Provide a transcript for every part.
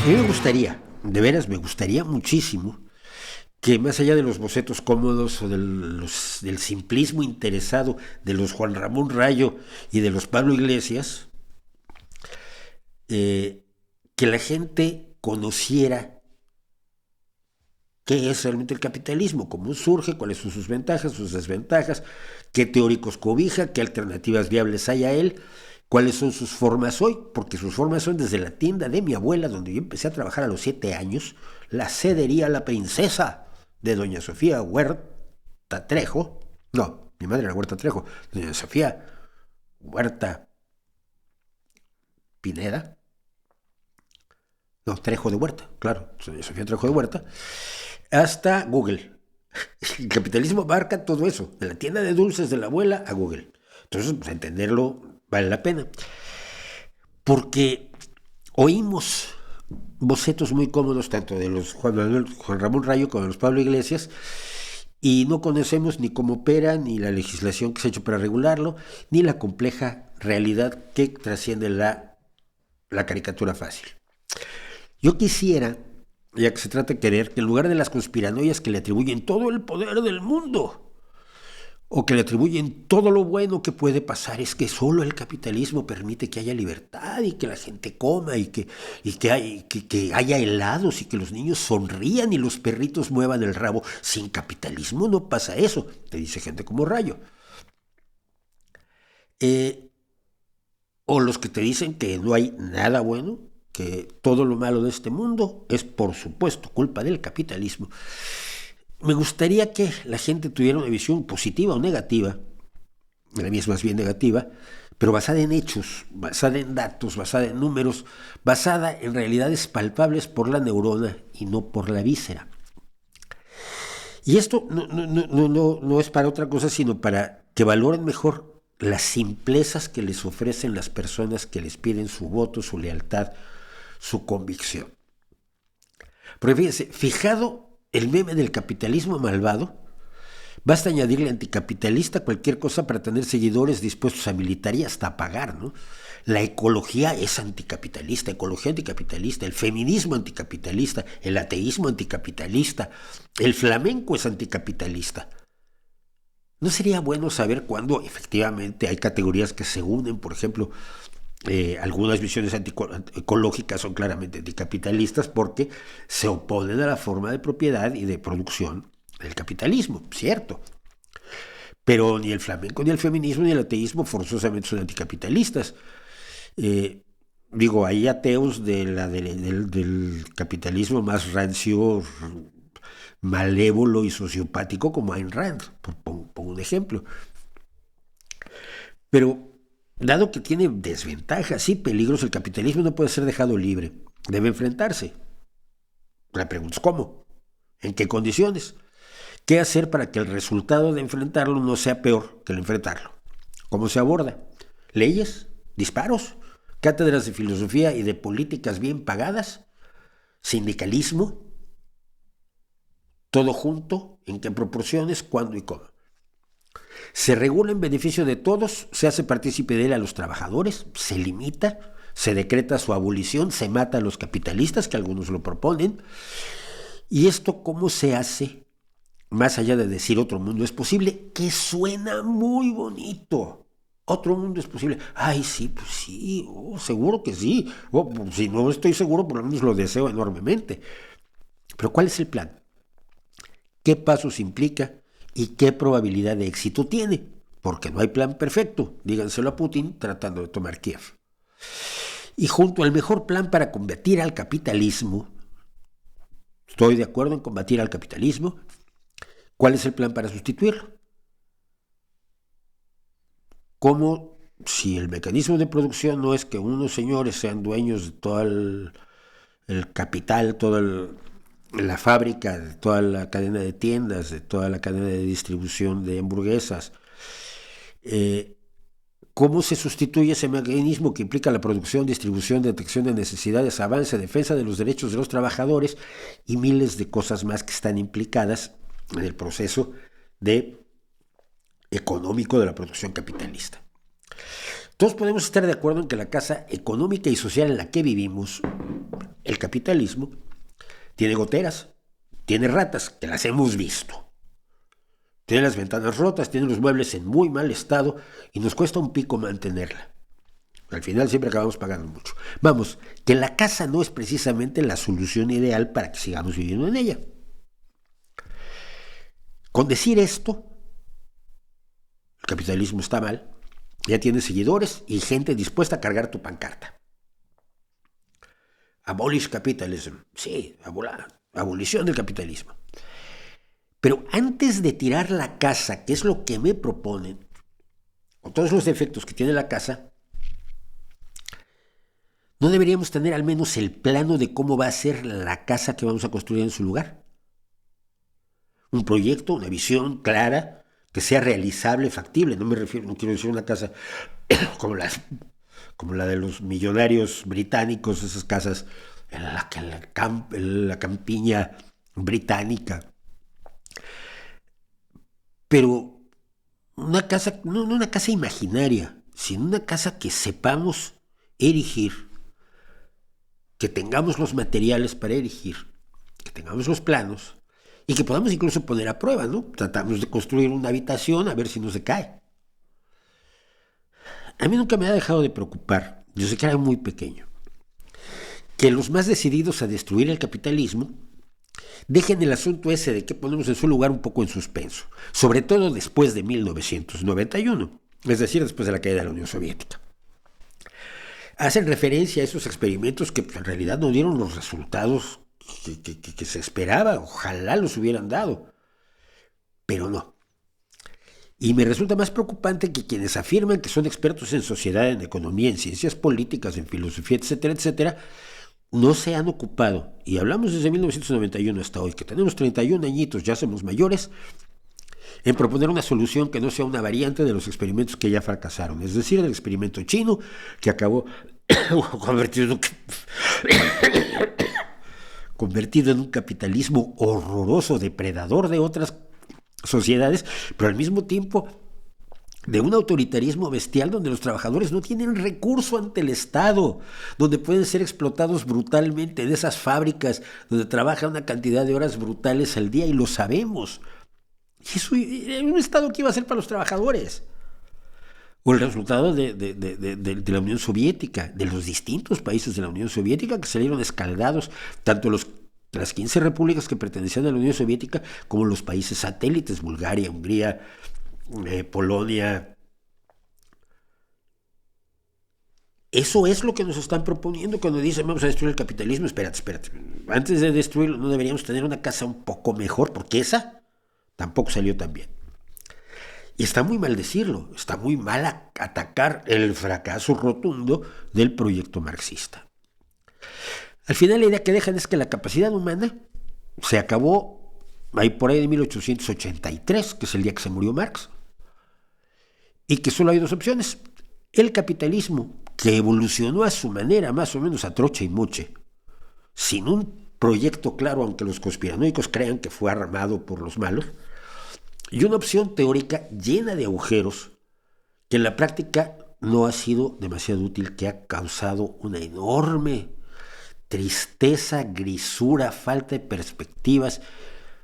A mí me gustaría, de veras me gustaría muchísimo, que más allá de los bocetos cómodos o del simplismo interesado de los Juan Ramón Rayo y de los Pablo Iglesias, eh, que la gente conociera qué es realmente el capitalismo, cómo surge, cuáles son sus ventajas, sus desventajas, qué teóricos cobija, qué alternativas viables hay a él, cuáles son sus formas hoy, porque sus formas son desde la tienda de mi abuela, donde yo empecé a trabajar a los 7 años, la cedería La Princesa de doña Sofía Huerta Trejo, no, mi madre era Huerta Trejo, doña Sofía Huerta Pineda, no, Trejo de Huerta, claro, doña Sofía Trejo de Huerta, hasta Google. El capitalismo abarca todo eso, de la tienda de dulces de la abuela a Google. Entonces, pues, entenderlo vale la pena. Porque oímos bocetos muy cómodos tanto de los Juan Ramón Rayo como de los Pablo Iglesias y no conocemos ni cómo opera, ni la legislación que se ha hecho para regularlo, ni la compleja realidad que trasciende la caricatura fácil. Yo quisiera, ya que se trata de querer, que en lugar de las conspiranoias que le atribuyen todo el poder del mundo, o que le atribuyen todo lo bueno que puede pasar, es que solo el capitalismo permite que haya libertad y que la gente coma que haya helados y que los niños sonrían y los perritos muevan el rabo. Sin capitalismo no pasa eso, te dice gente como Rayo. O los que te dicen que no hay nada bueno, que todo lo malo de este mundo es por supuesto culpa del capitalismo. Me gustaría que la gente tuviera una visión positiva o negativa, la mía es más bien negativa, pero basada en hechos, basada en datos, basada en números, basada en realidades palpables por la neurona y no por la víscera. Y esto no es para otra cosa, sino para que valoren mejor las simplezas que les ofrecen las personas que les piden su voto, su lealtad, su convicción. Porque fíjense, fijado el meme del capitalismo malvado, basta añadirle anticapitalista a cualquier cosa para tener seguidores dispuestos a militar y hasta a pagar, ¿no? La ecología es anticapitalista, ecología anticapitalista, el feminismo anticapitalista, el ateísmo anticapitalista, el flamenco es anticapitalista. ¿No sería bueno saber cuándo efectivamente hay categorías que se unen? Por ejemplo, algunas visiones ecológicas son claramente anticapitalistas porque se oponen a la forma de propiedad y de producción del capitalismo, cierto. Pero ni el flamenco, ni el feminismo, ni el ateísmo forzosamente son anticapitalistas. Hay ateos del capitalismo más rancio, malévolo y sociopático como Ayn Rand, pongo un ejemplo. Pero dado que tiene desventajas y peligros, el capitalismo no puede ser dejado libre. Debe enfrentarse. La pregunta es ¿cómo? ¿En qué condiciones? ¿Qué hacer para que el resultado de enfrentarlo no sea peor que el enfrentarlo? ¿Cómo se aborda? ¿Leyes? ¿Disparos? ¿Cátedras de filosofía y de políticas bien pagadas? ¿Sindicalismo? ¿Todo junto? ¿En qué proporciones? ¿Cuándo y cómo? Se regula en beneficio de todos, se hace partícipe de él a los trabajadores, se limita, se decreta su abolición, se mata a los capitalistas, que algunos lo proponen. ¿Y esto cómo se hace? Más allá de decir otro mundo es posible, que suena muy bonito. Otro mundo es posible. Ay, sí, pues sí, seguro que sí. Pues, si no estoy seguro, por lo menos lo deseo enormemente. Pero ¿cuál es el plan? ¿Qué pasos implica? ¿Y qué probabilidad de éxito tiene? Porque no hay plan perfecto, díganselo a Putin tratando de tomar Kiev. Y junto al mejor plan para combatir al capitalismo, estoy de acuerdo en combatir al capitalismo, ¿cuál es el plan para sustituirlo? ¿Cómo, si el mecanismo de producción no es que unos señores sean dueños de todo el capital, la fábrica, de toda la cadena de tiendas, de toda la cadena de distribución de hamburguesas? ¿Cómo se sustituye ese mecanismo que implica la producción, distribución, detección de necesidades, avance, defensa de los derechos de los trabajadores y miles de cosas más que están implicadas en el proceso económico de la producción capitalista? Todos podemos estar de acuerdo en que la casa económica y social en la que vivimos El capitalismo tiene goteras, tiene ratas, que las hemos visto. Tiene las ventanas rotas, tiene los muebles en muy mal estado y nos cuesta un pico mantenerla. Al final siempre acabamos pagando mucho. Vamos, que la casa no es precisamente la solución ideal para que sigamos viviendo en ella. Con decir esto, el capitalismo está mal, ya tiene seguidores y gente dispuesta a cargar tu pancarta. Abolish capitalism, sí, abolición del capitalismo. Pero antes de tirar la casa, que es lo que me proponen, con todos los defectos que tiene la casa, ¿no deberíamos tener al menos el plano de cómo va a ser la casa que vamos a construir en su lugar? Un proyecto, una visión clara, que sea realizable, factible. No quiero decir una casa como la de los millonarios británicos, esas casas en la campiña británica. Pero una casa, no una casa imaginaria, sino una casa que sepamos erigir, que tengamos los materiales para erigir, que tengamos los planos y que podamos incluso poner a prueba, ¿no? Tratamos de construir una habitación a ver si no se cae. A mí nunca me ha dejado de preocupar, yo sé que era muy pequeño, que los más decididos a destruir el capitalismo dejen el asunto ese de que ponemos en su lugar un poco en suspenso, sobre todo después de 1991, es decir, después de la caída de la Unión Soviética. Hacen referencia a esos experimentos que en realidad no dieron los resultados que se esperaba, ojalá los hubieran dado, pero no. Y me resulta más preocupante que quienes afirman que son expertos en sociedad, en economía, en ciencias políticas, en filosofía, etcétera, etcétera, no se han ocupado, y hablamos desde 1991 hasta hoy, que tenemos 31 añitos, ya somos mayores, en proponer una solución que no sea una variante de los experimentos que ya fracasaron, es decir, el experimento chino, que acabó convertido en un capitalismo horroroso, depredador de otras sociedades, pero al mismo tiempo de un autoritarismo bestial donde los trabajadores no tienen recurso ante el Estado, donde pueden ser explotados brutalmente en esas fábricas donde trabajan una cantidad de horas brutales al día y lo sabemos. Y eso era un Estado que iba a ser para los trabajadores. O el resultado de la Unión Soviética, de los distintos países de la Unión Soviética que salieron escaldados, tanto las 15 repúblicas que pertenecían a la Unión Soviética como los países satélites, Bulgaria, Hungría, Polonia. Eso es lo que nos están proponiendo cuando dicen vamos a destruir el capitalismo. Espérate. Antes de destruirlo, ¿no deberíamos tener una casa un poco mejor? Porque esa tampoco salió tan bien. Y está muy mal decirlo, está muy mal atacar el fracaso rotundo del proyecto marxista. Al final la idea que dejan es que la capacidad humana se acabó por ahí de 1883, que es el día que se murió Marx, y que solo hay dos opciones. El capitalismo, que evolucionó a su manera, más o menos a troche y moche, sin un proyecto claro, aunque los conspiranoicos crean que fue armado por los malos, y una opción teórica llena de agujeros que en la práctica no ha sido demasiado útil, que ha causado una enorme tristeza, grisura, falta de perspectivas,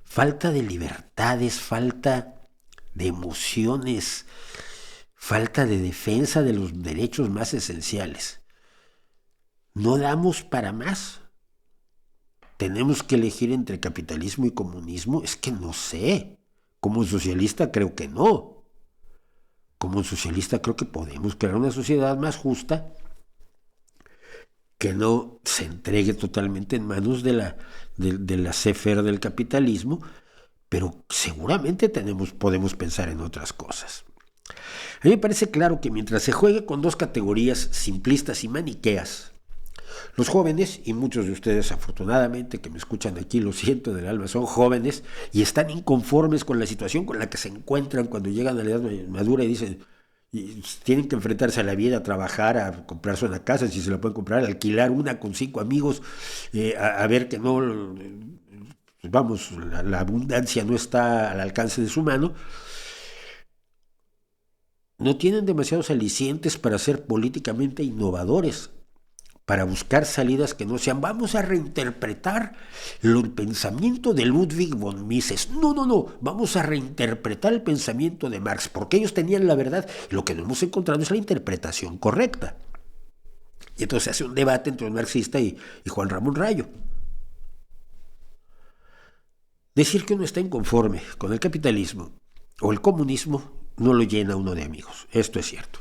falta de libertades, falta de emociones, falta de defensa de los derechos más esenciales. No damos para más. ¿Tenemos que elegir entre capitalismo y comunismo? Es que no sé. Como socialista creo que no. Como socialista creo que podemos crear una sociedad más justa que no se entregue totalmente en manos de la laissez-faire del capitalismo, pero seguramente podemos pensar en otras cosas. A mí me parece claro que mientras se juegue con dos categorías simplistas y maniqueas, los jóvenes, y muchos de ustedes afortunadamente que me escuchan aquí, lo siento del alma, son jóvenes y están inconformes con la situación con la que se encuentran cuando llegan a la edad madura y dicen, y tienen que enfrentarse a la vida, a trabajar, a comprarse una casa, si se la pueden comprar, a alquilar una con 5 amigos, a ver que no, vamos, la abundancia no está al alcance de su mano. No tienen demasiados alicientes para ser políticamente innovadores, para buscar salidas que no sean vamos a reinterpretar el pensamiento de Ludwig von Mises. No, vamos a reinterpretar el pensamiento de Marx, porque ellos tenían la verdad y lo que no hemos encontrado es la interpretación correcta. Y entonces se hace un debate entre un marxista y Juan Ramón Rayo. Decir que uno está inconforme con el capitalismo o el comunismo no lo llena uno de amigos, esto es cierto.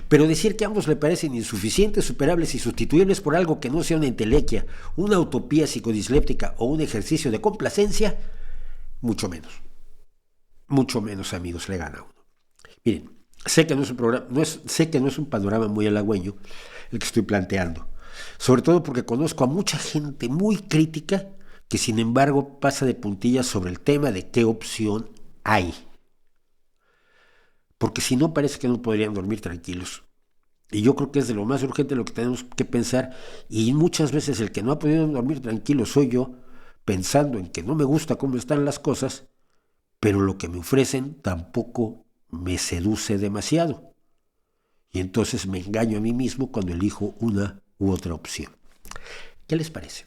Pero decir que ambos le parecen insuficientes, superables y sustituibles por algo que no sea una entelequia, una utopía psicodisléptica o un ejercicio de complacencia, mucho menos amigos le gana a uno. Miren, sé que no es un panorama muy halagüeño el que estoy planteando, sobre todo porque conozco a mucha gente muy crítica que sin embargo pasa de puntillas sobre el tema de qué opción hay. Porque si no parece que no podrían dormir tranquilos. Y yo creo que es de lo más urgente lo que tenemos que pensar, y muchas veces el que no ha podido dormir tranquilo soy yo, pensando en que no me gusta cómo están las cosas, pero lo que me ofrecen tampoco me seduce demasiado. Y entonces me engaño a mí mismo cuando elijo una u otra opción. ¿Qué les parece?